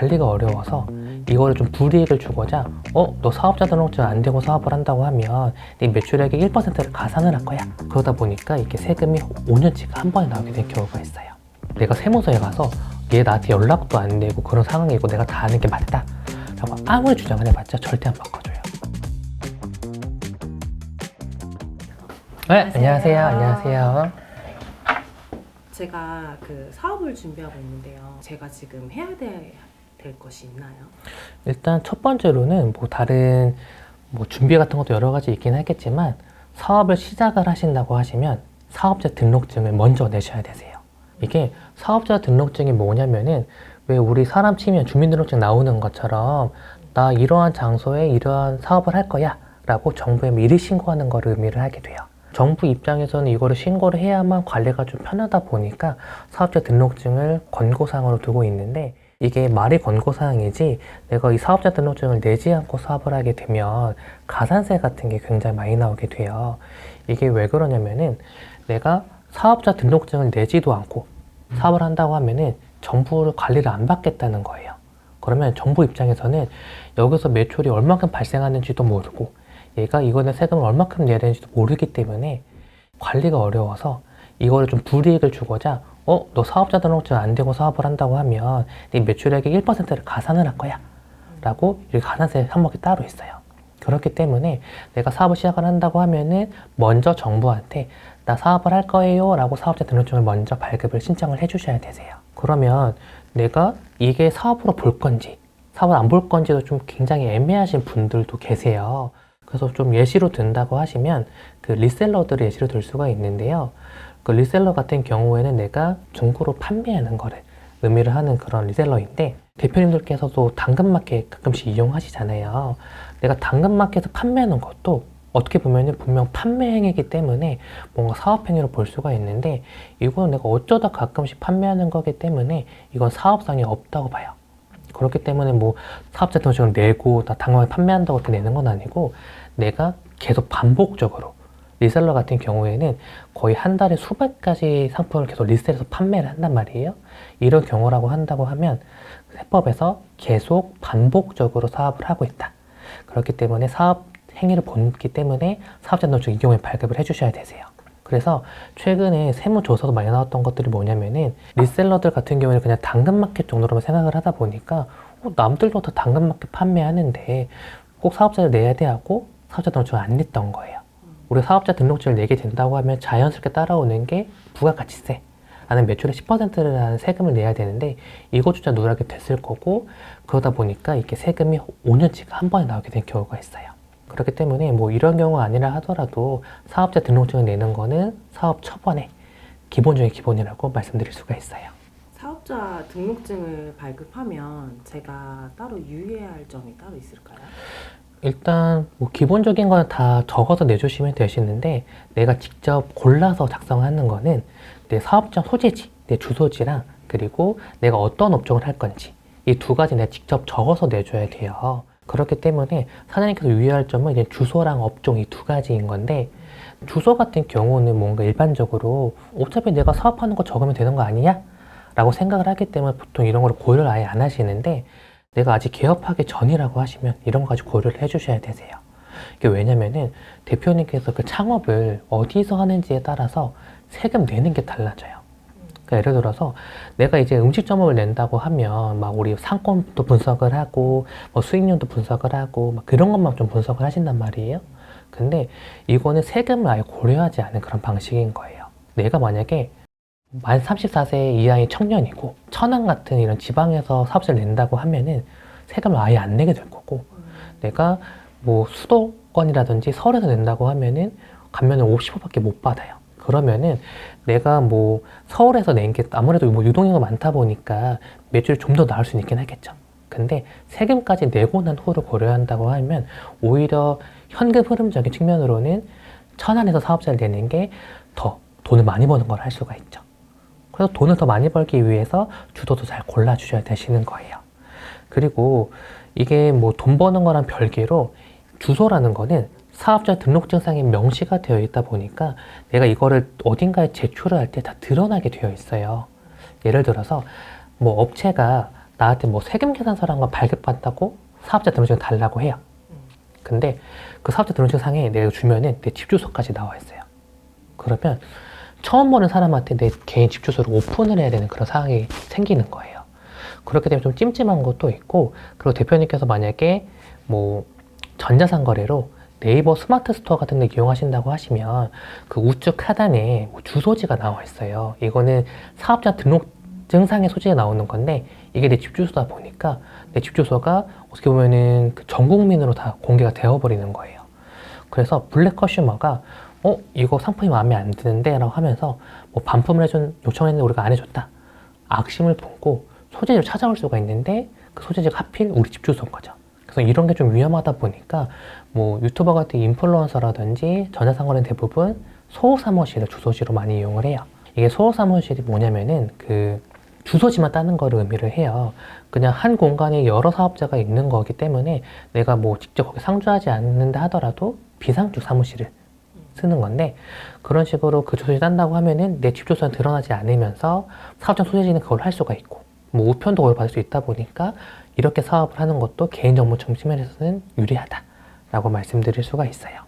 관리가 어려워서 이거를 좀 불이익을 주고자 너 사업자 등록증 안 되고 사업을 한다고 하면 네 매출액의 1%를 가산을 할 거야. 그러다 보니까 이렇게 세금이 5년치가 한 번에 나오게 된 경우가 있어요. 내가 세무서에 가서 얘 나한테 연락도 안 되고 그런 상황이고 내가 다 아는 게 맞다 라고 아무리 주장을 해봤자 절대 안 바꿔줘요. 네, 안녕하세요. 안녕하세요. 제가 그 사업을 준비하고 있는데요. 제가 지금 해야 될 것이 있나요? 일단 첫 번째로는 뭐 다른 준비 같은 것도 여러 가지 있긴 하겠지만 사업을 시작을 하신다고 하시면 사업자 등록증을 먼저 내셔야 되세요. 이게 사업자 등록증이 뭐냐면은 왜 우리 사람 치면 주민등록증 나오는 것처럼 나 이러한 장소에 이러한 사업을 할 거야 라고 정부에 미리 신고하는 거를 의미를 하게 돼요. 정부 입장에서는 이거를 신고를 해야만 관리가 좀 편하다 보니까 사업자 등록증을 권고사항으로 두고 있는데 이게 말이 권고사항이지 내가 이 사업자 등록증을 내지 않고 사업을 하게 되면 가산세 같은 게 굉장히 많이 나오게 돼요. 이게 왜 그러냐면은 내가 사업자 등록증을 내지도 않고 사업을 한다고 하면은 정부를 관리를 안 받겠다는 거예요. 그러면 정부 입장에서는 여기서 매출이 얼마큼 발생하는지도 모르고 얘가 이거는 세금을 얼마큼 내야 되는지도 모르기 때문에 관리가 어려워서 이거를 좀 불이익을 주고자 너 사업자 등록증 안 되고 사업을 한다고 하면 네 매출액의 1%를 가산을 할 거야 라고 이렇게 가산세 항목이 따로 있어요. 그렇기 때문에 내가 사업을 시작을 한다고 하면은 먼저 정부한테 나 사업을 할 거예요 라고 사업자 등록증을 먼저 발급을 신청을 해 주셔야 되세요. 그러면 내가 이게 사업으로 볼 건지 사업을 안 볼 건지도 좀 굉장히 애매하신 분들도 계세요. 그래서 좀 예시로 든다고 하시면 그 리셀러들을 예시로 들 수가 있는데요. 그 리셀러 같은 경우에는 내가 중고로 판매하는 거를 의미를 하는 그런 리셀러인데 대표님들께서도 당근마켓 가끔씩 이용하시잖아요. 내가 당근마켓에서 판매하는 것도 어떻게 보면은 분명 판매 행위이기 때문에 뭔가 사업 행위로 볼 수가 있는데 이거는 내가 어쩌다 가끔씩 판매하는 거기 때문에 이건 사업성이 없다고 봐요. 그렇기 때문에 뭐 사업자 등록증을 내고 나 당연히 판매한다고 이렇게 내는 건 아니고 내가 계속 반복적으로 리셀러 같은 경우에는 거의 한 달에 수백 가지 상품을 계속 리셀해서 판매를 한단 말이에요. 이런 경우라고 한다고 하면 세법에서 계속 반복적으로 사업을 하고 있다. 그렇기 때문에 사업 행위를 보기 때문에 사업자 등록증 이 경우에 발급을 해주셔야 되세요. 그래서 최근에 세무조사도 많이 나왔던 것들이 뭐냐면은 리셀러들 같은 경우에는 그냥 당근마켓 정도로만 생각을 하다 보니까 남들도 다 당근마켓 판매하는데 꼭 사업자를 내야 돼 하고 사업자 등록증을 안 냈던 거예요. 우리 사업자 등록증을 내게 된다고 하면 자연스럽게 따라오는 게 부가가치세 라는 매출의 10%라는 세금을 내야 되는데 이거조차 누락이 됐을 거고 그러다 보니까 이게 세금이 5년치가 한 번에 나오게 된 경우가 있어요. 그렇기 때문에 뭐 이런 경우가 아니라 하더라도 사업자 등록증을 내는 거는 사업 초반에 기본 중에 기본이라고 말씀드릴 수가 있어요. 사업자 등록증을 발급하면 제가 따로 유의해야 할 점이 따로 있을까요? 일단 뭐 기본적인 건 다 적어서 내주시면 되시는데 내가 직접 골라서 작성하는 거는 내 사업장 소재지, 내 주소지랑 그리고 내가 어떤 업종을 할 건지 이 두 가지 내가 직접 적어서 내줘야 돼요. 그렇기 때문에 사장님께서 유의할 점은 이제 주소랑 업종 이 두 가지인 건데 주소 같은 경우는 뭔가 일반적으로 어차피 내가 사업하는 거 적으면 되는 거 아니냐? 라고 생각을 하기 때문에 보통 이런 걸 고려를 아예 안 하시는데 내가 아직 개업하기 전이라고 하시면 이런 거까지 고려를 해주셔야 되세요. 이게 왜냐면은 대표님께서 그 창업을 어디서 하는지에 따라서 세금 내는 게 달라져요. 그러니까 예를 들어서 내가 이제 음식점을 낸다고 하면 막 우리 상권도 분석을 하고 뭐 수익률도 분석을 하고 막 그런 것만 좀 분석을 하신단 말이에요. 근데 이거는 세금을 아예 고려하지 않은 그런 방식인 거예요. 내가 만약에 만 34세 이하의 청년이고 천안 같은 이런 지방에서 사업자를 낸다고 하면은 세금을 아예 안 내게 될 거고 내가 뭐 수도권이라든지 서울에서 낸다고 하면은 감면을 50%밖에 못 받아요. 그러면은 내가 뭐 서울에서 낸 게 아무래도 뭐 유동인구가 많다 보니까 매출이 좀 더 나올 수는 있긴 하겠죠. 근데 세금까지 내고 난 후를 고려한다고 하면 오히려 현금 흐름적인 측면으로는 천안에서 사업자를 내는 게 더 돈을 많이 버는 걸 할 수가 있죠. 그래서 돈을 더 많이 벌기 위해서 주소도 잘 골라주셔야 되시는 거예요. 그리고 이게 뭐 돈 버는 거랑 별개로 주소라는 거는 사업자 등록증상에 명시가 되어 있다 보니까 내가 이거를 어딘가에 제출을 할 때 다 드러나게 되어 있어요. 예를 들어서 뭐 업체가 나한테 뭐 세금 계산서란 거 발급받다고 사업자 등록증 달라고 해요. 근데 그 사업자 등록증 상에 내가 주면은 내 집 주소까지 나와 있어요. 그러면 처음 보는 사람한테 내 개인 집 주소를 오픈을 해야 되는 그런 상황이 생기는 거예요. 그렇게 되면 좀 찜찜한 것도 있고, 그리고 대표님께서 만약에 뭐 전자상거래로 네이버 스마트 스토어 같은 데 이용하신다고 하시면 그 우측 하단에 뭐 주소지가 나와 있어요. 이거는 사업자 등록증상의 소지가 나오는 건데, 이게 내 집 주소다 보니까 내 집 주소가 어떻게 보면은 그 전 국민으로 다 공개가 되어버리는 거예요. 그래서 블랙 커슈머가 이거 상품이 마음에 안 드는데 라고 하면서 뭐 반품을 요청했는데 우리가 안 해줬다, 악심을 품고 소재지를 찾아올 수가 있는데, 그 소재지가 하필 우리 집 주소인 거죠. 그래서 이런 게 좀 위험하다 보니까 뭐 유튜버 같은 인플루언서라든지 전자상거래는 대부분 소호사무실을 주소지로 많이 이용을 해요. 이게 소호사무실이 뭐냐면은 그 주소지만 따는 거를 의미를 해요. 그냥 한 공간에 여러 사업자가 있는 거기 때문에 내가 뭐 직접 거기 상주하지 않는다 하더라도 비상주 사무실을 쓰는 건데, 그런 식으로 그 주소지 딴다고 하면은 내 집 주소는 드러나지 않으면서 사업장 소재지는 그걸 할 수가 있고, 뭐 우편도 그걸 받을 수 있다 보니까 이렇게 사업을 하는 것도 개인정보청 측면에서는 유리하다라고 말씀드릴 수가 있어요.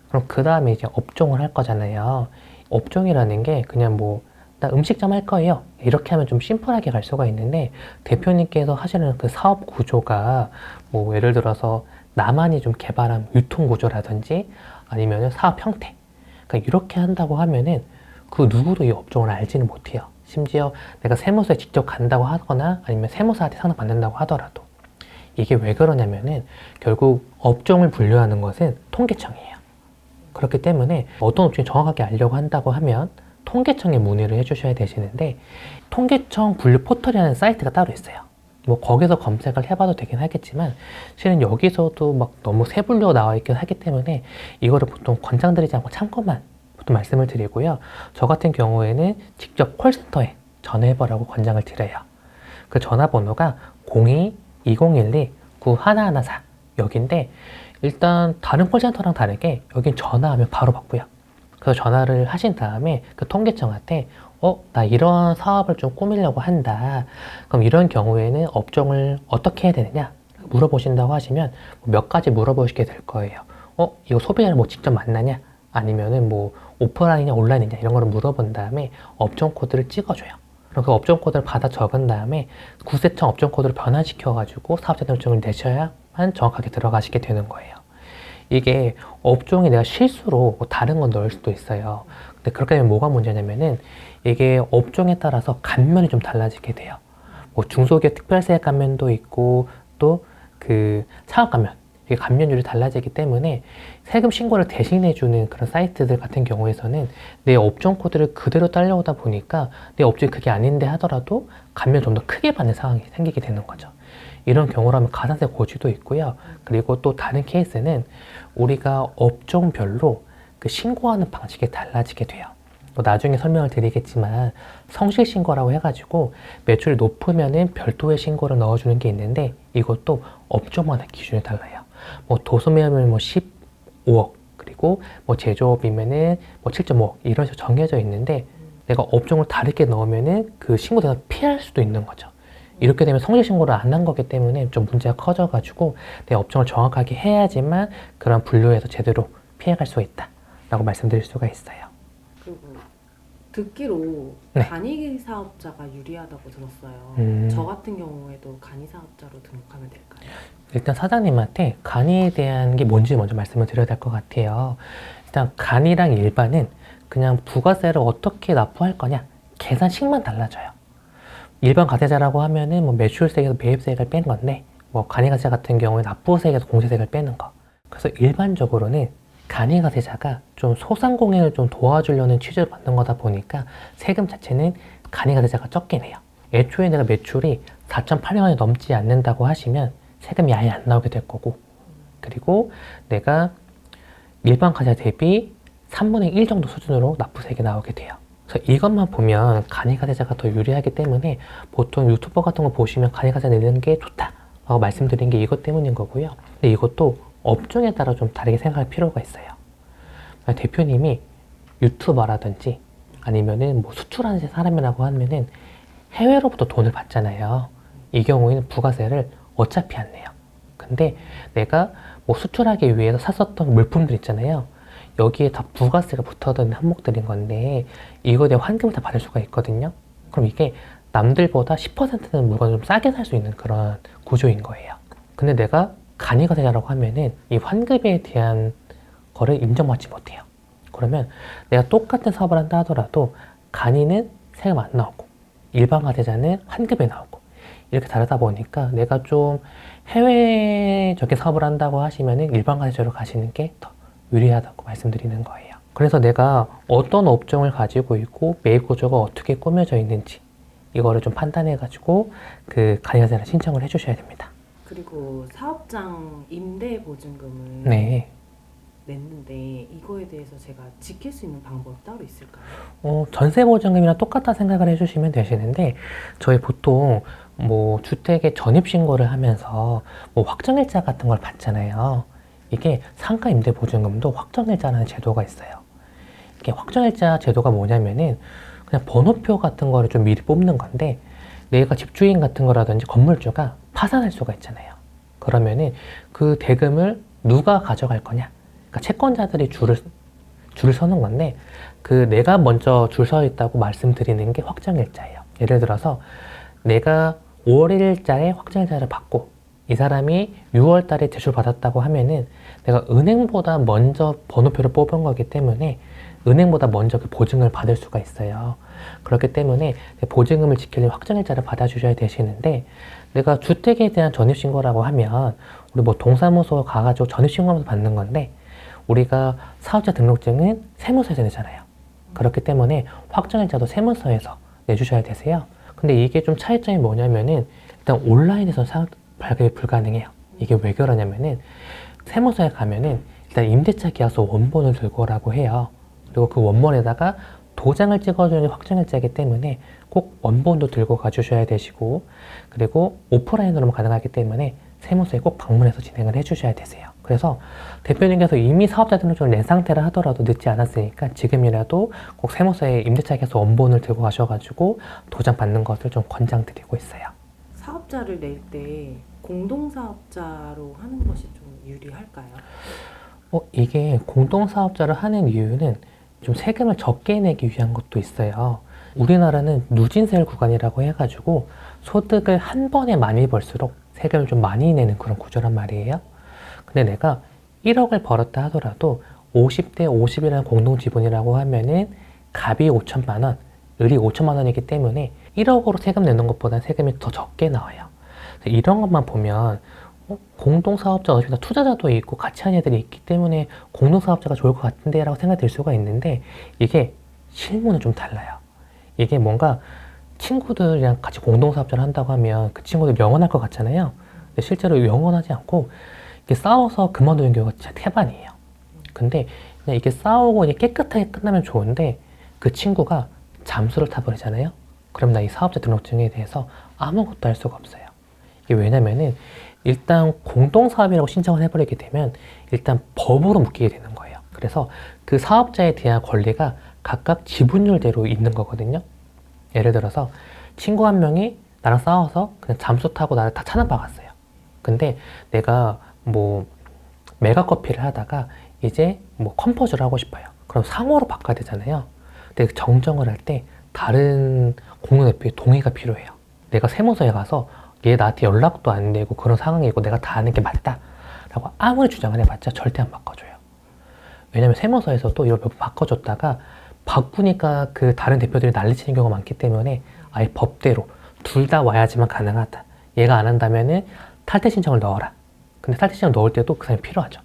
그럼 그 다음에 이제 업종을 할 거잖아요. 업종이라는 게 그냥 뭐 나 음식점 할 거예요, 이렇게 하면 좀 심플하게 갈 수가 있는데, 대표님께서 하시는 그 사업 구조가 뭐 예를 들어서 나만이 좀 개발한 유통 구조라든지 아니면 사업 형태, 그러니까 이렇게 한다고 하면은 그 누구도 이 업종을 알지는 못해요. 심지어 내가 세무서에 직접 간다고 하거나 아니면 세무사한테 상담받는다고 하더라도. 이게 왜 그러냐면은 결국 업종을 분류하는 것은 통계청이에요. 그렇기 때문에 어떤 업종이 정확하게 알려고 한다고 하면 통계청에 문의를 해주셔야 되시는데, 통계청 분류 포털이라는 사이트가 따로 있어요. 뭐 거기서 검색을 해봐도 되긴 하겠지만 실은 여기서도 막 너무 세분류가 나와 있긴 하기 때문에 이거를 보통 권장드리지 않고 참고만 보통 말씀을 드리고요. 저 같은 경우에는 직접 콜센터에 전화해보라고 권장을 드려요. 그 전화번호가 02-2012-9114 여기인데, 일단 다른 콜센터랑 다르게 여긴 전화하면 바로 받고요. 그래서 전화를 하신 다음에 그 통계청한테 나 이런 사업을 좀 꾸미려고 한다. 그럼 이런 경우에는 업종을 어떻게 해야 되느냐 물어보신다고 하시면 몇 가지 물어보시게 될 거예요. 이거 소비자를 뭐 직접 만나냐? 아니면은 뭐 오프라인이냐 온라인이냐 이런 거를 물어본 다음에 업종 코드를 찍어줘요. 그럼 그 업종 코드를 받아 적은 다음에 구세청 업종 코드를 변환시켜가지고 사업자 등록증을 내셔야만 정확하게 들어가시게 되는 거예요. 이게 업종이 내가 실수로 뭐 다른 건 넣을 수도 있어요. 근데 그렇게 되면 뭐가 문제냐면은 이게 업종에 따라서 감면이 좀 달라지게 돼요. 뭐 중소기업 특별세액 감면도 있고 또 그 상업 감면, 이게 감면율이 달라지기 때문에 세금 신고를 대신해주는 그런 사이트들 같은 경우에서는 내 업종 코드를 그대로 딸려오다 보니까 내 업종이 그게 아닌데 하더라도 감면 좀 더 크게 받는 상황이 생기게 되는 거죠. 이런 경우라면 가산세 고지도 있고요. 그리고 또 다른 케이스는 우리가 업종별로 그 신고하는 방식이 달라지게 돼요. 뭐 나중에 설명을 드리겠지만 성실신고라고 해가지고 매출이 높으면은 별도의 신고를 넣어주는 게 있는데, 이것도 업종마다 기준이 달라요. 뭐 도소매면 뭐 15억, 그리고 뭐 제조업이면은 뭐 7.5억 이런 식으로 정해져 있는데, 내가 업종을 다르게 넣으면은 그 신고 대상 피할 수도 있는 거죠. 이렇게 되면 성실신고를 안 한 거기 때문에 좀 문제가 커져가지고 내 업종을 정확하게 해야지만 그런 분류에서 제대로 피해갈 수 있다 라고 말씀드릴 수가 있어요. 그리고 듣기로 네. 간이 사업자가 유리하다고 들었어요. 저 같은 경우에도 간이 사업자로 등록하면 될까요? 일단 사장님한테 간이에 대한 게 뭔지 먼저 말씀을 드려야 될 것 같아요. 일단 간이랑 일반은 그냥 부가세를 어떻게 납부할 거냐 계산식만 달라져요. 일반 가세자라고 하면은 뭐 매출세에서 매입세액을 빼는 건데, 뭐 간이가세자 같은 경우에 납부세액에서 공시세액을 빼는 거. 그래서 일반적으로는 간이가세자가 좀 소상공인을 좀 도와주려는 취지로 만든 거다 보니까 세금 자체는 간이가세자가 적게 내요. 애초에 내가 매출이 4,800원이 넘지 않는다고 하시면 세금이 아예 안 나오게 될 거고, 그리고 내가 일반 가세자 대비 3분의 1 정도 수준으로 납부세액이 나오게 돼요. 그래서 이것만 보면 간이가세자가 더 유리하기 때문에 보통 유튜버 같은 거 보시면 간이가세자 내는 게 좋다라고 말씀드린 게 이것 때문인 거고요. 근데 이것도 업종에 따라 좀 다르게 생각할 필요가 있어요. 대표님이 유튜버라든지 아니면은 뭐 수출하는 사람이라고 하면은 해외로부터 돈을 받잖아요. 이 경우에는 부가세를 어차피 안 내요. 근데 내가 뭐 수출하기 위해서 샀었던 물품들 있잖아요. 여기에 다 부가세가 붙어있는 항목들인 건데 이거에 대한 환급을 다 받을 수가 있거든요. 그럼 이게 남들보다 10%는 물건을 좀 싸게 살 수 있는 그런 구조인 거예요. 근데 내가 간이가세자라고 하면은 이 환급에 대한 거를 인정받지 못해요. 그러면 내가 똑같은 사업을 한다 하더라도 간이는 세금 안 나오고 일반 가세자는 환급에 나오고 이렇게 다르다 보니까 내가 좀 해외적인 사업을 한다고 하시면은 일반 가세자로 가시는 게 더 유리하다고 말씀드리는 거예요. 그래서 내가 어떤 업종을 가지고 있고 매입 구조가 어떻게 꾸며져 있는지 이거를 좀 판단해 가지고 그 간이가세를 신청을 해 주셔야 됩니다. 그리고 사업장 임대 보증금을 네. 냈는데 이거에 대해서 제가 지킬 수 있는 방법이 따로 있을까요? 전세보증금이랑 똑같다 생각을 해주시면 되시는데 저희 보통 뭐 주택의 전입신고를 하면서 뭐 확정일자 같은 걸 받잖아요. 이게 상가 임대보증금도 확정일자라는 제도가 있어요. 이게 확정일자 제도가 뭐냐면은 그냥 번호표 같은 거를 좀 미리 뽑는 건데 내가 집주인 같은 거라든지 건물주가 파산할 수가 있잖아요. 그러면은 그 대금을 누가 가져갈 거냐? 그러니까 채권자들이 줄을 서는 건데 그 내가 먼저 줄 서 있다고 말씀드리는 게 확정일자예요. 예를 들어서 내가 5월 1일자에 확정일자를 받고 이 사람이 6월 달에 대출 받았다고 하면은 내가 은행보다 먼저 번호표를 뽑은 거기 때문에 은행보다 먼저 그 보증을 받을 수가 있어요. 그렇기 때문에 보증금을 지키려면 확정일자를 받아주셔야 되시는데 내가 주택에 대한 전입신고라고 하면 우리 뭐 동사무소 가가지고 전입신고하면서 받는 건데 우리가 사업자 등록증은 세무서에서 내잖아요. 그렇기 때문에 확정일자도 세무서에서 내주셔야 되세요. 근데 이게 좀 차이점이 뭐냐면은 일단 온라인에서 발급이 불가능해요. 이게 왜 그러냐면은 세무서에 가면은 일단 임대차 계약서 원본을 들고 오라고 해요. 그리고 그 원본에다가 도장을 찍어주는 게 확정일자이기 때문에 꼭 원본도 들고 가주셔야 되시고 그리고 오프라인으로만 가능하기 때문에 세무서에 꼭 방문해서 진행을 해주셔야 되세요. 그래서 대표님께서 이미 사업자 등록증을 낸 상태라 하더라도 늦지 않았으니까 지금이라도 꼭 세무서에 임대차 계약서 원본을 들고 가셔가지고 도장 받는 것을 좀 권장드리고 있어요. 사업자를 낼 때 공동사업자로 하는 것이 좀 유리할까요? 이게 공동사업자를 하는 이유는 좀 세금을 적게 내기 위한 것도 있어요. 우리나라는 누진세율 구간이라고 해가지고 소득을 한 번에 많이 벌수록 세금을 좀 많이 내는 그런 구조란 말이에요. 근데 내가 1억을 벌었다 하더라도 50대 50이라는 공동지분이라고 하면은 갑이 5천만 원, 을이 5천만 원이기 때문에 1억으로 세금 내는 것보다 세금이 더 적게 나와요. 이런 것만 보면 공동사업자 어차피 다 투자자도 있고 같이 하는 애들이 있기 때문에 공동사업자가 좋을 것 같은데 라고 생각이 들 수가 있는데 이게 실무는 좀 달라요. 이게 뭔가 친구들이랑 같이 공동사업자를 한다고 하면 그 친구들 영원할 것 같잖아요. 근데 실제로 영원하지 않고 이게 싸워서 그만두는 경우가 진짜 태반이에요. 근데 그냥 이게 싸우고 이제 깨끗하게 끝나면 좋은데 그 친구가 잠수를 타버리잖아요. 그럼 나 이 사업자 등록증에 대해서 아무것도 할 수가 없어요. 이게 왜냐면은 일단 공동사업이라고 신청을 해버리게 되면 일단 법으로 묶이게 되는 거예요. 그래서 그 사업자에 대한 권리가 각각 지분율대로 있는 거거든요. 예를 들어서 친구 한 명이 나랑 싸워서 그냥 잠수 타고 나를 다 차단박았어요. 근데 내가 뭐 메가커피를 하다가 이제 뭐 컴포즈를 하고 싶어요. 그럼 상호로 바꿔야 되잖아요. 근데 정정을 할 때 다른 공동대표의 동의가 필요해요. 내가 세무서에 가서 얘 나한테 연락도 안 되고 그런 상황이고 내가 다 아는 게 맞다 라고 아무리 주장을 해봤자 절대 안 바꿔줘요. 왜냐면 세무서에서도 이걸 몇 번 바꿔줬다가 바꾸니까 그 다른 대표들이 난리치는 경우가 많기 때문에 아예 법대로 둘 다 와야지만 가능하다. 얘가 안 한다면은 탈퇴 신청을 넣어라. 근데 탈퇴 신청 넣을 때도 그 사람이 필요하죠.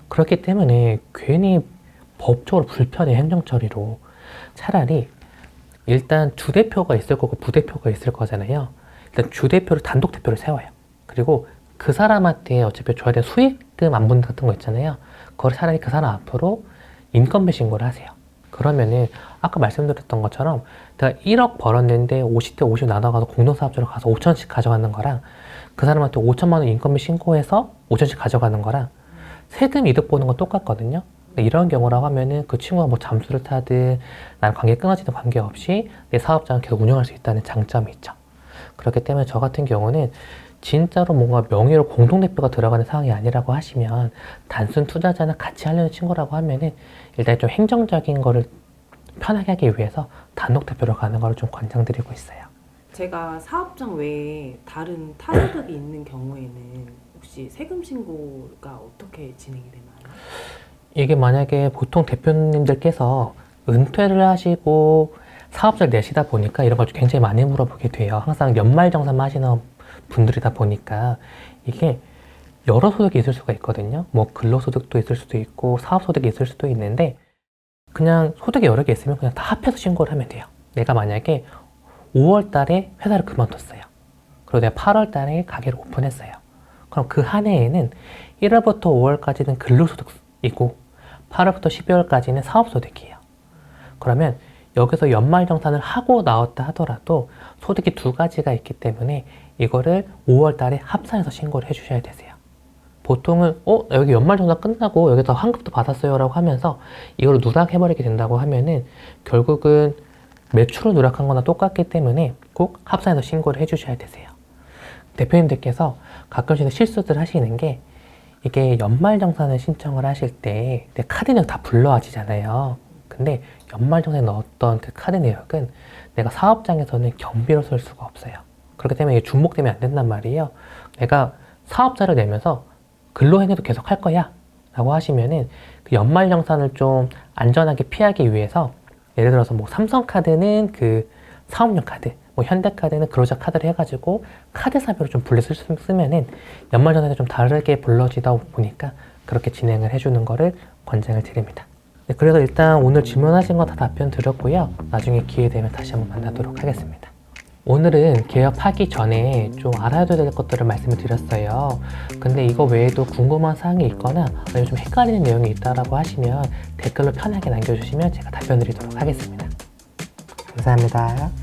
그렇기 때문에 괜히 법적으로 불편해 행정 처리로 차라리 일단 주대표가 있을 거고 부대표가 있을 거잖아요. 일단 주대표를 단독 대표를 세워요. 그리고 그 사람한테 어차피 줘야 되는 수익금 안분 같은 거 있잖아요. 그걸 차라리 그 사람 앞으로 인건비 신고를 하세요. 그러면은 아까 말씀드렸던 것처럼 내가 1억 벌었는데 50대 50 나눠가서 공동사업자로 가서 5천씩 가져가는 거랑 그 사람한테 5천만 원 인건비 신고해서 5천씩 가져가는 거랑 세금 이득 보는 건 똑같거든요. 근데 이런 경우라고 하면은 그 친구가 뭐 잠수를 타든 나랑 관계 끊어지든 관계없이 내 사업장을 계속 운영할 수 있다는 장점이 있죠. 그렇기 때문에 저 같은 경우는 진짜로 뭔가 명의로 공동대표가 들어가는 상황이 아니라고 하시면 단순 투자자나 같이 하려는 친구라고 하면은 일단 좀 행정적인 거를 편하게 하기 위해서 단독 대표로 가는 걸 좀 권장드리고 있어요. 제가 사업장 외에 다른 타소득이 있는 경우에는 혹시 세금 신고가 어떻게 진행이 되나요? 이게 만약에 보통 대표님들께서 은퇴를 하시고 사업자를 내시다 보니까 이런 걸 굉장히 많이 물어보게 돼요. 항상 연말정산만 하시는 분들이다 보니까 이게 여러 소득이 있을 수가 있거든요. 뭐 근로소득도 있을 수도 있고 사업소득이 있을 수도 있는데 그냥 소득이 여러 개 있으면 그냥 다 합해서 신고를 하면 돼요. 내가 만약에 5월 달에 회사를 그만뒀어요. 그리고 내가 8월 달에 가게를 오픈했어요. 그럼 그 한 해에는 1월부터 5월까지는 근로소득이고 8월부터 12월까지는 사업소득이에요. 그러면 여기서 연말정산을 하고 나왔다 하더라도 소득이 두 가지가 있기 때문에 이거를 5월 달에 합산해서 신고를 해주셔야 되세요. 보통은 여기 연말정산 끝나고 여기서 환급도 받았어요 라고 하면서 이걸 누락해버리게 된다고 하면은 결국은 매출을 누락한 거나 똑같기 때문에 꼭 합산해서 신고를 해주셔야 되세요. 대표님들께서 가끔씩 실수들 하시는 게 이게 연말정산을 신청을 하실 때 내 카드 내역 다 불러와지잖아요. 근데 연말정산에 넣었던 그 카드 내역은 내가 사업장에서는 경비로 쓸 수가 없어요. 그렇기 때문에 이게 중복되면 안 된단 말이에요. 내가 사업자를 내면서 근로행위도 계속 할 거야 라고 하시면은 그 연말정산을 좀 안전하게 피하기 위해서 예를 들어서 뭐 삼성카드는 그 사업용 카드, 뭐 현대카드는 근로자 카드를 해가지고 카드사별로 좀 분리 쓰면은 연말정산에 좀 다르게 불러지다 보니까 그렇게 진행을 해주는 거를 권장을 드립니다. 네, 그래서 일단 오늘 질문하신 거 다 답변 드렸고요. 나중에 기회 되면 다시 한번 만나도록 하겠습니다. 오늘은 개업하기 전에 좀 알아야 될 것들을 말씀을 드렸어요. 근데 이거 외에도 궁금한 사항이 있거나 아니면 좀 헷갈리는 내용이 있다라고 하시면 댓글로 편하게 남겨주시면 제가 답변 드리도록 하겠습니다. 감사합니다.